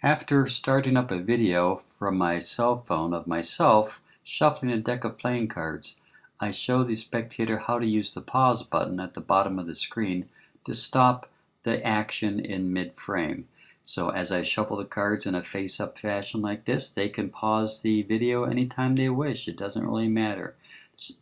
After starting up a video from my cell phone of myself shuffling a deck of playing cards, I show the spectator how to use the pause button at the bottom of the screen to stop the action in mid-frame. So as I shuffle the cards in a face-up fashion like this, they can pause the video anytime they wish. It doesn't really matter.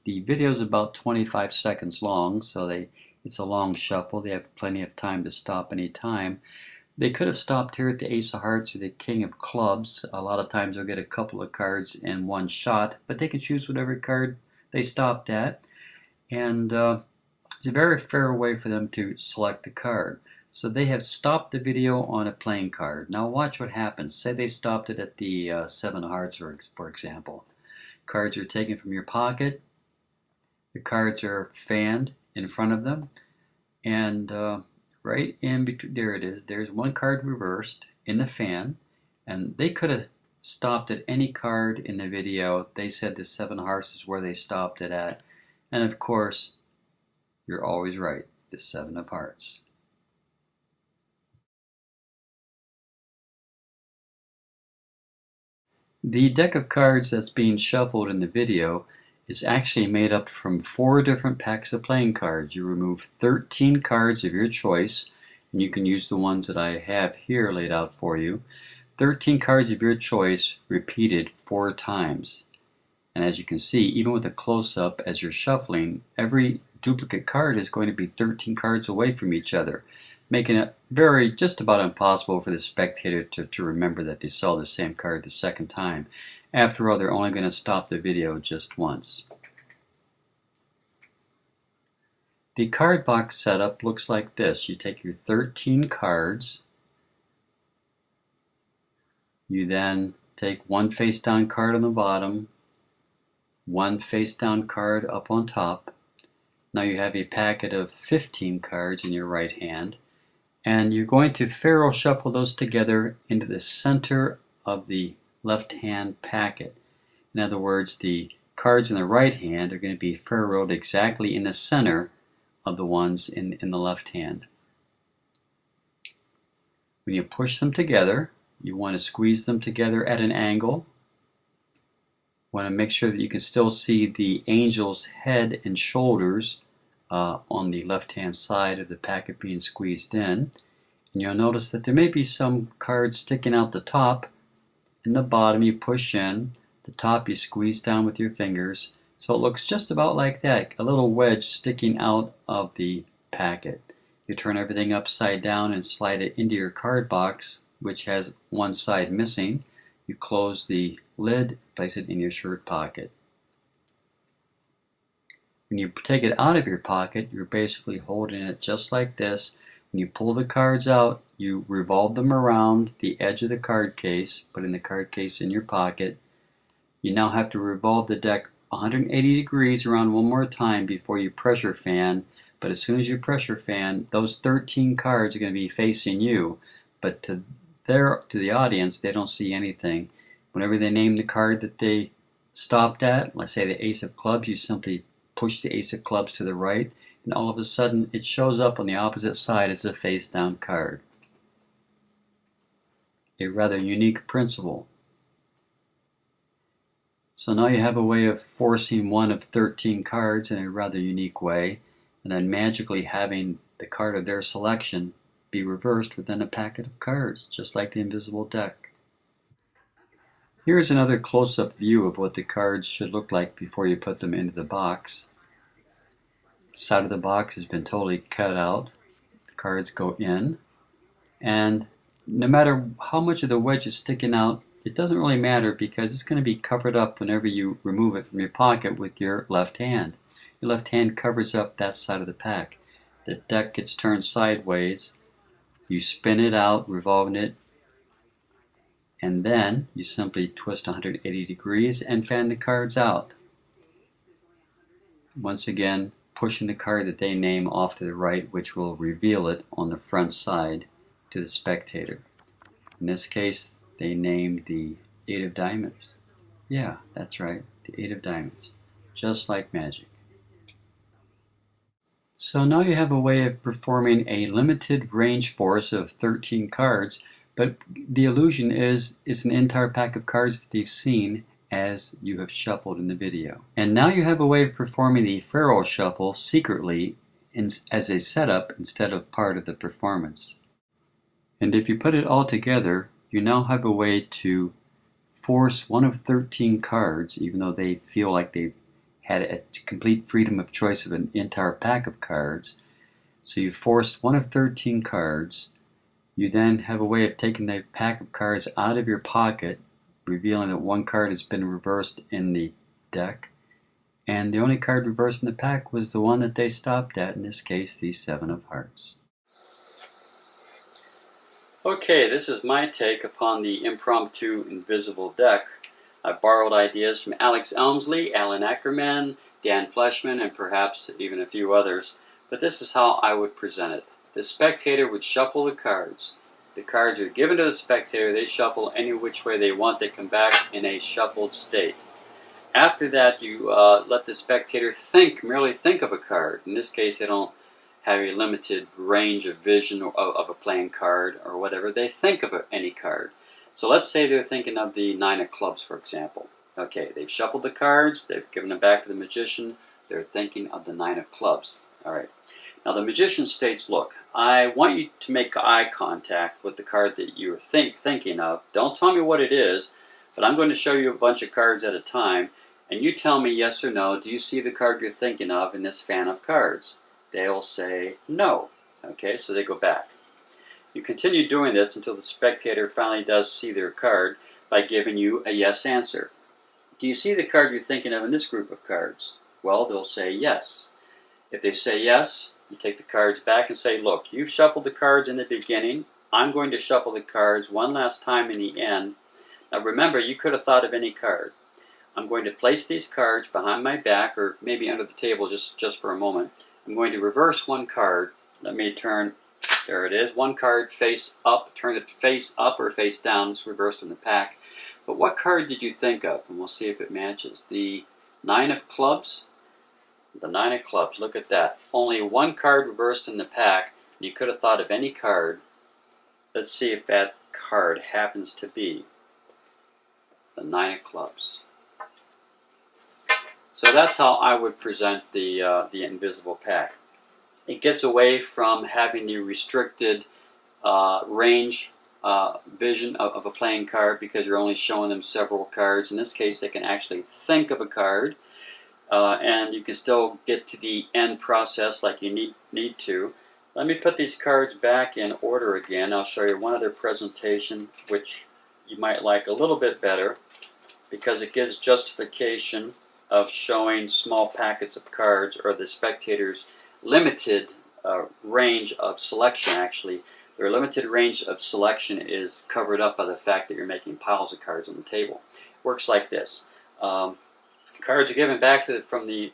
The video is about 25 seconds long, so it's a long shuffle. They have plenty of time to stop any time. They could have stopped here at the Ace of Hearts or the King of Clubs. A lot of times they'll get a couple of cards in one shot, but they can choose whatever card they stopped at. And it's a very fair way for them to select the card. So they have stopped the video on a playing card. Now watch what happens. Say they stopped it at the Seven of Hearts, for example. Cards are taken from your pocket. The cards are fanned in front of them. And right in between, there it is. There's one card reversed in the fan. And they could have stopped at any card in the video. They said the Seven of Hearts is where they stopped it at. And of course, you're always right. The Seven of Hearts. The deck of cards that's being shuffled in the video is actually made up from 4 different packs of playing cards. You remove 13 cards of your choice, and you can use the ones that I have here laid out for you. 13 cards of your choice repeated 4 times. And as you can see, even with a close-up as you're shuffling, every duplicate card is going to be 13 cards away from each other, making it just about impossible for the spectator to remember that they saw the same card the second time. After all, they're only going to stop the video just once. The card box setup looks like this. You take your 13 cards. You then take one face-down card on the bottom, one face-down card up on top. Now you have a packet of 15 cards in your right hand. And you're going to Pharaoh shuffle those together into the center of the left hand packet. In other words, the cards in the right hand are going to be Pharaohed exactly in the center of the ones in the left hand. When you push them together, you want to squeeze them together at an angle. You want to make sure that you can still see the angel's head and shoulders on the left-hand side of the packet being squeezed in. And you'll notice that there may be some cards sticking out the top. In the bottom you push in, the top you squeeze down with your fingers. So it looks just about like that, a little wedge sticking out of the packet. You turn everything upside down and slide it into your card box, which has one side missing. You close the lid, place it in your shirt pocket. When you take it out of your pocket, you're basically holding it just like this. When you pull the cards out, you revolve them around the edge of the card case, putting the card case in your pocket. You now have to revolve the deck 180 degrees around one more time before you pressure fan. But as soon as you pressure fan, those 13 cards are going to be facing you. But to the audience, they don't see anything. Whenever they name the card that they stopped at, let's say the Ace of Clubs, you simply push the Ace of Clubs to the right, and all of a sudden it shows up on the opposite side as a face-down card. A rather unique principle. So now you have a way of forcing one of 13 cards in a rather unique way, and then magically having the card of their selection be reversed within a packet of cards, just like the invisible deck. Here's another close-up view of what the cards should look like before you put them into the box. The side of the box has been totally cut out. The cards go in. And no matter how much of the wedge is sticking out, it doesn't really matter because it's going to be covered up whenever you remove it from your pocket with your left hand. Your left hand covers up that side of the pack. The deck gets turned sideways. You spin it out, revolving it, and then you simply twist 180 degrees and fan the cards out. Once again, pushing the card that they name off to the right, which will reveal it on the front side to the spectator. In this case, they named the 8 of Diamonds. Yeah, that's right, the 8 of Diamonds. Just like magic. So now you have a way of performing a limited range force of 13 cards, But the illusion is it's an entire pack of cards that they've seen as you have shuffled in the video. And now you have a way of performing the Pharaoh shuffle secretly as a setup instead of part of the performance. And if you put it all together, you now have a way to force one of 13 cards, even though they feel like they've had a complete freedom of choice of an entire pack of cards. So you forced one of 13 cards. You then have a way of taking the pack of cards out of your pocket, revealing that one card has been reversed in the deck, and the only card reversed in the pack was the one that they stopped at, in this case the Seven of Hearts. Okay, this is my take upon the impromptu invisible deck. I borrowed ideas from Alex Elmsley, Alan Ackerman, Dan Fleshman, and perhaps even a few others, but this is how I would present it. The spectator would shuffle the cards. The cards are given to the spectator. They shuffle any which way they want. They come back in a shuffled state. After that, you let the spectator merely think of a card. In this case, they don't have a limited range of vision of a playing card or whatever. They think of any card. So let's say they're thinking of the Nine of Clubs, for example. Okay, they've shuffled the cards. They've given them back to the magician. They're thinking of the Nine of Clubs. All right. Now the magician states, look, I want you to make eye contact with the card that you're thinking of. Don't tell me what it is, but I'm going to show you a bunch of cards at a time, and you tell me yes or no, do you see the card you're thinking of in this fan of cards? They'll say no. Okay, so they go back. You continue doing this until the spectator finally does see their card by giving you a yes answer. Do you see the card you're thinking of in this group of cards? Well, they'll say yes. If they say yes, you take the cards back and say, look, you've shuffled the cards in the beginning. I'm going to shuffle the cards one last time in the end. Now remember, you could have thought of any card. I'm going to place these cards behind my back, or maybe under the table just for a moment. I'm going to reverse one card. Let me turn, there it is, one card face up, turn it face up or face down. It's reversed in the pack. But what card did you think of? And we'll see if it matches. The Nine of Clubs? The Nine of Clubs, look at that. Only one card reversed in the pack. You could have thought of any card. Let's see if that card happens to be the Nine of Clubs. So that's how I would present the invisible pack. It gets away from having the restricted range vision of a playing card because you're only showing them several cards. In this case, they can actually think of a card. And you can still get to the end process like you need to. Let me put these cards back in order again. I'll show you one other presentation which you might like a little bit better because it gives justification of showing small packets of cards or the spectator's limited range of selection. Actually, their limited range of selection is covered up by the fact that you're making piles of cards on the table. It works like this. Cards are given back from the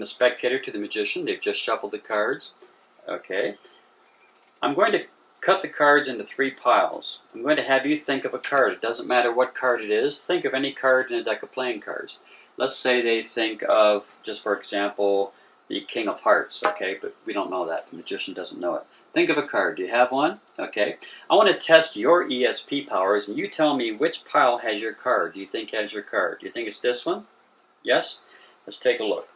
spectator to the magician. They've just shuffled the cards. Okay. I'm going to cut the cards into 3 piles. I'm going to have you think of a card. It doesn't matter what card it is. Think of any card in a deck of playing cards. Let's say they think of, just for example, the King of Hearts. Okay, but we don't know that. The magician doesn't know it. Think of a card. Do you have one? Okay. I want to test your ESP powers, and you tell me which pile has your card. Do you think has your card? Do you think it's this one? Yes? Let's take a look.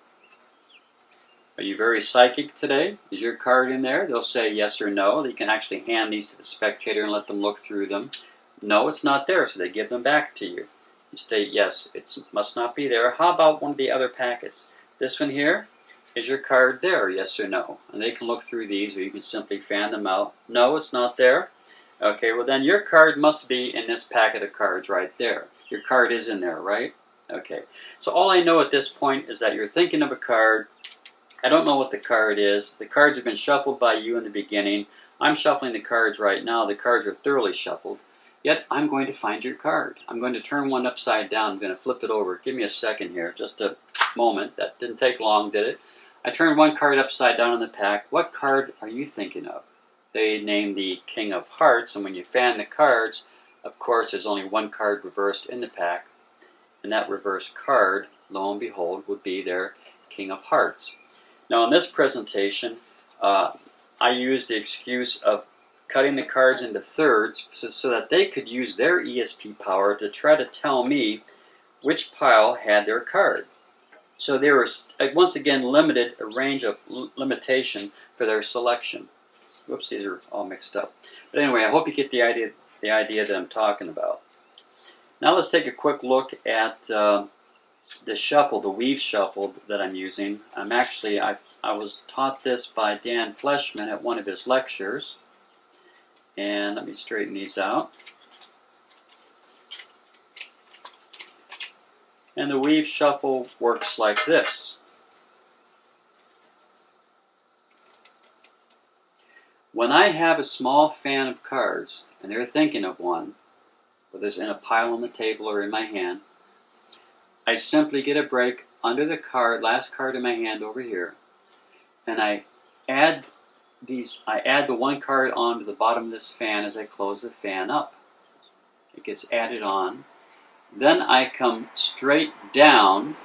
Are you very psychic today? Is your card in there? They'll say yes or no. You can actually hand these to the spectator and let them look through them. No, it's not there, so they give them back to you. You state yes, it must not be there. How about one of the other packets? This one here, is your card there, yes or no? And they can look through these, or you can simply fan them out. No, it's not there. Okay, well then your card must be in this packet of cards right there. Your card is in there, right? Okay, so all I know at this point is that you're thinking of a card. I don't know what the card is. The cards have been shuffled by you in the beginning. I'm shuffling the cards right now. The cards are thoroughly shuffled. Yet I'm going to find your card. I'm going to turn one upside down. I'm going to flip it over. Give me a second here, just a moment. That didn't take long, did it? I turned one card upside down in the pack. What card are you thinking of? They named the King of Hearts, and when you fan the cards, of course, there's only one card reversed in the pack. And that reversed card, lo and behold, would be their King of Hearts. Now in this presentation, I use the excuse of cutting the cards into thirds so that they could use their ESP power to try to tell me which pile had their card. So they were once again limited a range of limitation for their selection. Whoops, these are all mixed up. But anyway, I hope you get the idea that I'm talking about. Now let's take a quick look at the shuffle, the weave shuffle that I'm using. I was taught this by Dan Fleshman at one of his lectures. And let me straighten these out. And the weave shuffle works like this. When I have a small fan of cards, and they're thinking of one, whether it's in a pile on the table or in my hand, I simply get a break under the card, last card in my hand over here, and I add the one card onto the bottom of this fan as I close the fan up. It gets added on. Then I come straight down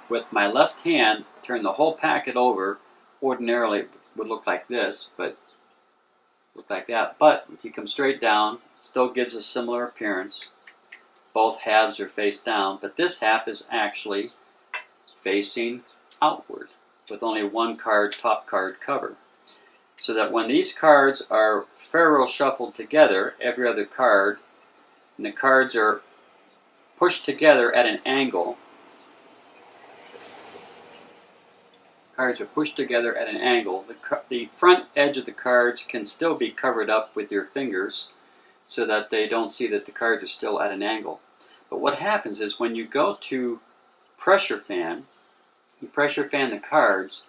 with my left hand, turn the whole packet over. Ordinarily it would look like this, but look like that. But if you come straight down, it still gives a similar appearance. Both halves are face down, but this half is actually facing outward with only one card, top card cover. So that when these cards are faro shuffled together, every other card, and the cards are pushed together at an angle, the front edge of the cards can still be covered up with your fingers so that they don't see that the cards are still at an angle. But what happens is when you go to pressure fan, you pressure fan the cards,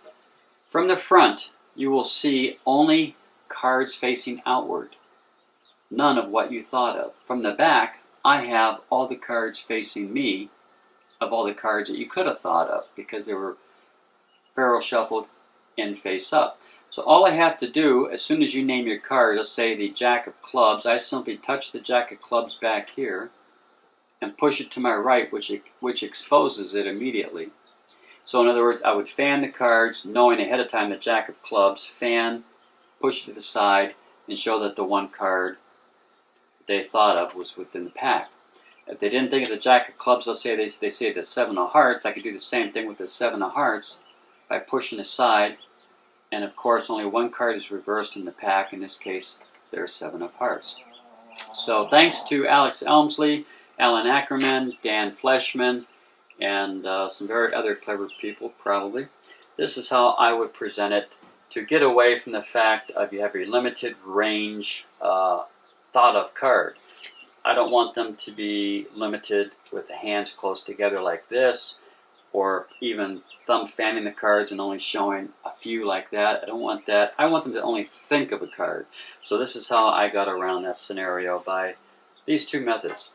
from the front you will see only cards facing outward, none of what you thought of. From the back, I have all the cards facing me of all the cards that you could have thought of because they were faro shuffled and face up. So all I have to do, as soon as you name your card, let's say the Jack of Clubs, I simply touch the Jack of Clubs back here and push it to my right, which exposes it immediately. So in other words, I would fan the cards, knowing ahead of time the Jack of Clubs, fan, push to the side, and show that the one card they thought of was within the pack. If they didn't think of the Jack of Clubs, let's say they say the Seven of Hearts, I could do the same thing with the Seven of Hearts by pushing aside, and of course only one card is reversed in the pack. In this case, there's Seven of Hearts. So thanks to Alex Elmsley, Alan Ackerman, Dan Fleshman, and some very other clever people probably. This is how I would present it to get away from the fact of you have a limited range thought of card. I don't want them to be limited with the hands close together like this, or even thumb fanning the cards and only showing a few like that. I don't want that. I want them to only think of a card. So this is how I got around that scenario by these two methods.